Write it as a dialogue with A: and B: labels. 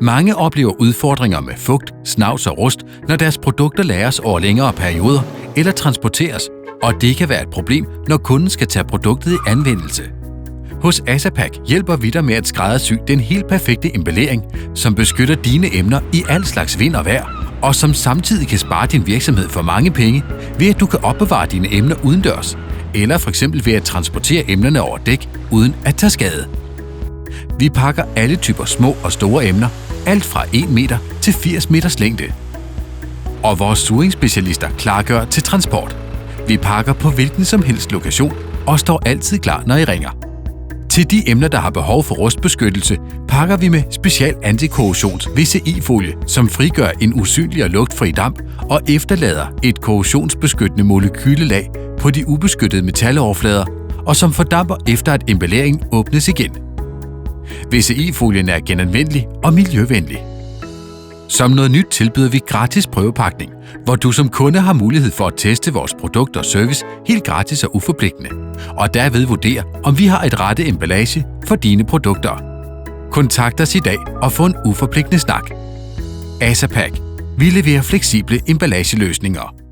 A: Mange oplever udfordringer med fugt, snavs og rust, når deres produkter lagres over længere perioder eller transporteres, og det kan være et problem, når kunden skal tage produktet i anvendelse. Hos Asapac hjælper vi dig med at skræddersy den helt perfekte emballering, som beskytter dine emner i al slags vind og vejr, og som samtidig kan spare din virksomhed for mange penge, ved at du kan opbevare dine emner udendørs, eller f.eks. ved at transportere emnerne over dæk uden at tage skade. Vi pakker alle typer små og store emner, alt fra 1 meter til 80 meters længde. Og vores suringsspecialister klargør til transport. Vi pakker på hvilken som helst lokation og står altid klar, når I ringer. Til de emner, der har behov for rustbeskyttelse, pakker vi med special antikorrosions VCI-folie, som frigør en usynlig og lugtfri damp og efterlader et korrosionsbeskyttende molekylelag på de ubeskyttede metaloverflader, og som fordamper efter at emballeringen åbnes igen. VCI-folien er genanvendelig og miljøvenlig. Som noget nyt tilbyder vi gratis prøvepakning, hvor du som kunde har mulighed for at teste vores produkt og service helt gratis og uforpligtende, og derved vurdere, om vi har et rette emballage for dine produkter. Kontakt os i dag og få en uforpligtende snak. Asapac. Vi leverer fleksible emballageløsninger.